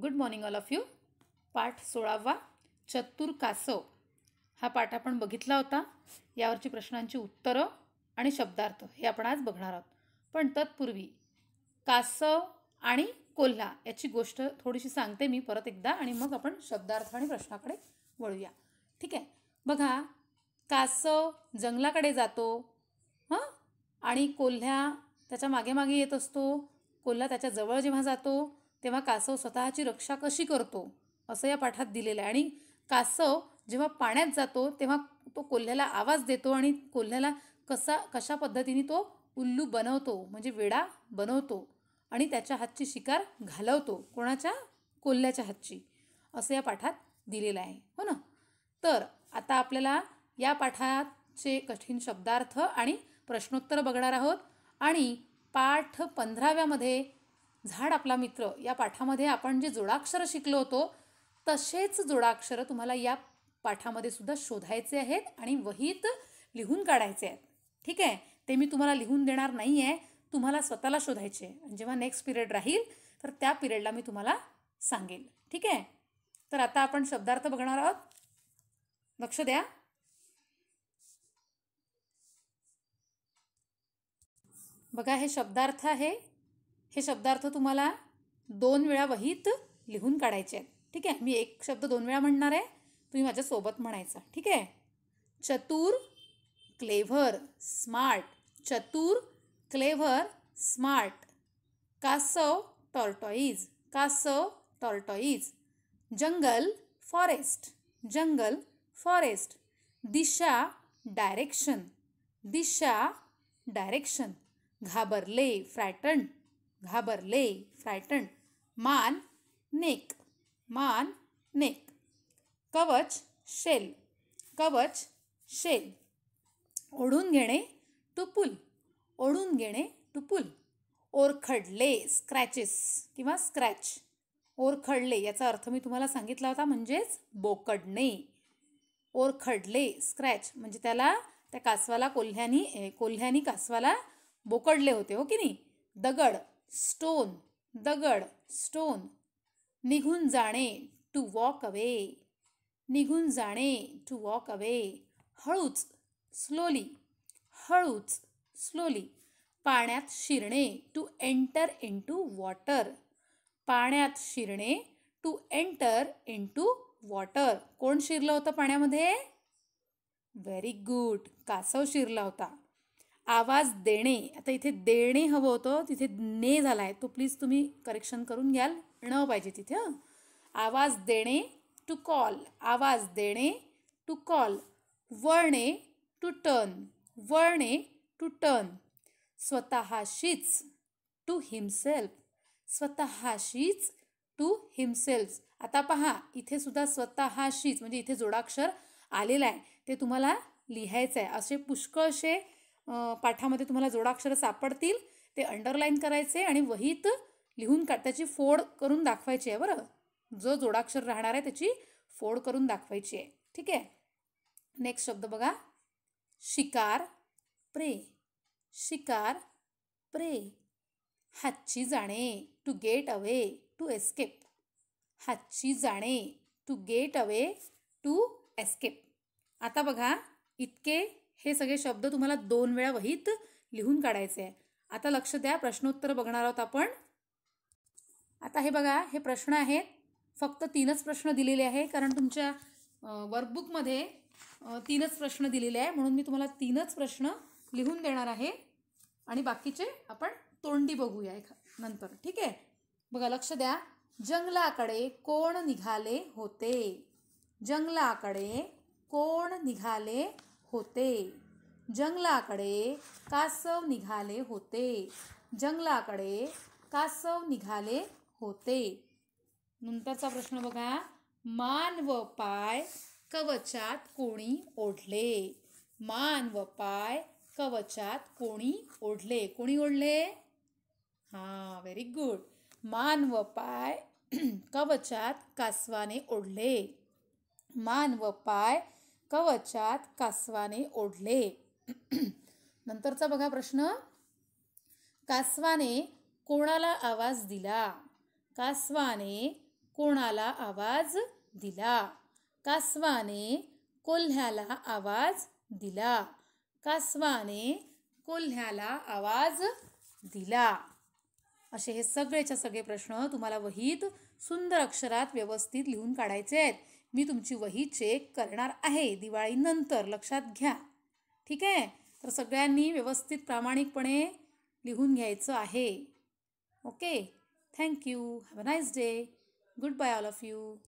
Good morning all of you. पाठ 16वा चतुर कासव हा पाठ आपण बघितला होता. यावरची प्रश्नांची उत्तरं आणि शब्दार्थ हे आपण आज बघणार आहोत. पण तत्पूर्वी कासव आणि कोल्हा याची गोष्ट थोडीशी सांगते मी परत एकदा आणि मग आपण शब्दार्थ आणि प्रश्नाकडे वळूया. ठीक आहे. बघा, कासव जंगलाकडे जातो आणि कोल्हा त्याच्या मागे मागे येत असतो. कोल्हा त्याच्या जवळ जेव्हा जातो तेव्हा कासव स्वतःची रक्षा कशी करतो असं या पाठात दिलेलं आहे. आणि कासव जेव्हा पाण्यात जातो तेव्हा तो कोल्ह्याला आवाज देतो आणि कोल्ह्याला कशा पद्धतीने तो उल्लू बनवतो म्हणजे वेडा बनवतो आणि त्याच्या हातची शिकार घालवतो. कोणाच्या? कोल्ह्याच्या हातची, असं या पाठात दिलेलं आहे. हो ना. तर आता आपल्याला या पाठाचे कठीण शब्दार्थ आणि प्रश्नोत्तर बघणार आहोत. आणि पाठ 15व्यामध्ये झाड आपला मित्र या पाठामध्ये आपण जे जोडाक्षर शिकलो होतो तसेच जोडाक्षर तुम्हाला या पाठामध्ये सुद्धा शोधायचे आहेत आणि वहीत लिहून काढायचे आहेत. ठीक आहे. ते मी तुम्हाला लिहून देणार नाही आहे, तुम्हाला स्वतःला शोधायचे आहे. जेव्हा नेक्स्ट पिरियड राहील तर त्या पिरियडला मी तुम्हाला सांगेल. ठीक आहे. तर आता आपण शब्दार्थ बघणार आहोत. लक्ष द्या. बघा, हे शब्दार्थ आहे. हे शब्दार्थ तुम्हाला 2 वेळा वहीत लिहून काढायचे आहेत. ठीक आहे. मी एक शब्द 2 वेळा म्हणणार आहे, तुम्ही माझ्यासोबत म्हणायचा. ठीक आहे. चतुर, क्लेव्हर, स्मार्ट. चतुर, क्लेव्हर, स्मार्ट. कासव, टॉर्टॉइज. कासव, टॉर्टॉइज. जंगल, फॉरेस्ट. जंगल, फॉरेस्ट. दिशा, डायरेक्शन. दिशा, डायरेक्शन. घाबरले, फ्रायटन. घाबरले, फ्रायटन. मान, नेक. मान, नेक. कवच, शेल. कवच, शेल. ओढून घेणे, टू पुल. ओढून घेणे, टू पुल. ओरखडले, स्क्रॅचेस किंवा स्क्रॅच. ओरखडले याचा अर्थ मी तुम्हाला सांगितला होता, म्हणजेच बोकडणे. ओरखडले, स्क्रॅच म्हणजे त्या कासवाला कोल्ह्यानी कासवाला बोकडले होते, हो की नाही. दगड, स्टोन. दगड, स्टोन. निघून जाणे, टू वॉक अवे. निघून जाणे, टू वॉक अवे. हळूच, स्लोली. हळूच, स्लोली. पाण्यात शिरणे, टू एंटर इनटू वॉटर. पाण्यात शिरणे, टू एंटर इनटू वॉटर. कोण शिरलं होतं पाण्यामध्ये? व्हेरी गुड, कासव शिरला होता. आवाज देणे, आता इथे देणे हवं होतं, तिथे ने झाला आहे, तो प्लीज तुम्ही करेक्शन करून घ्याल. न पाहिजे तिथे. आवाज देणे, टू कॉल. आवाज देणे, टू कॉल. वळणे, टू टर्न. वळणे, टू टर्न. स्वतःशीच, टू हिमसेल्फ. स्वतःशीच, टू हिमसेल्फ. आता पहा, इथे सुद्धा स्वतःशीच म्हणजे इथे जोडाक्षर आलेला आहे, ते तुम्हाला लिहायचं आहे. असे पुष्कळसे पाठामध्ये तुम्हाला जोडाक्षर सापडतील, ते अंडरलाईन करायचे आणि वहीत लिहून त्याची फोड करून दाखवायची आहे. बरं, जो जोडाक्षर राहणार आहे त्याची फोड करून दाखवायची आहे. ठीक आहे. नेक्स्ट शब्द बघा. शिकार, प्रे. शिकार, प्रे. हातची जाणे, to get away, to escape. हातची जाणे, to get away, to escape. आता बघा, इतके हे सगळे शब्द तुम्हाला 2 वेळा वहीत लिहून काढायचे आहे. आता लक्ष द्या, प्रश्नोत्तर बघणार आहोत आपण. आता हे बघा, हे प्रश्न आहेत. फक्त 3च प्रश्न दिलेले आहे, कारण तुमच्या वर्कबुकमध्ये 3च प्रश्न दिलेले आहे, म्हणून मी तुम्हाला 3च प्रश्न लिहून देणार आहे आणि बाकीचे आपण तोंडी बघूया नंतर. ठीक आहे. बघा, लक्ष द्या. जंगलाकडे कोण निघाले होते? जंगलाकडे कोण निघाले होते? जंगलाकडे कासव निघाले होते. जंगलाकडे कासव निघाले होते. नंतरचा प्रश्न बघा. मान व पाय कवचात कोणी ओढले? मान व पाय कवचात कोणी ओढले? कोणी ओढले? हां, व्हेरी गुड. मान व पाय कवचात कासवाने ओढले. मान व पाय कवचात कासवाने ओढले. नंतरचा बघा प्रश्न. कासवाने कोणाला आवाज दिला? कासवाने कोणाला आवाज दिला? कासवाने कोल्ह्याला आवाज दिला. कासवाने कोल्ह्याला आवाज दिला. असे हे सगळेच्या सगळे प्रश्न तुम्हाला वहीत सुंदर अक्षरात व्यवस्थित लिहून काढायचे आहेत. मी तुमची वही चेक करणार आहे दिवाळीनंतर, लक्षात घ्या. ठीक आहे, तर सगळ्यांनी व्यवस्थित प्रामाणिकपणे लिहून घ्यायचं आहे. Okay, thank you. Have a nice day. Goodbye all of you.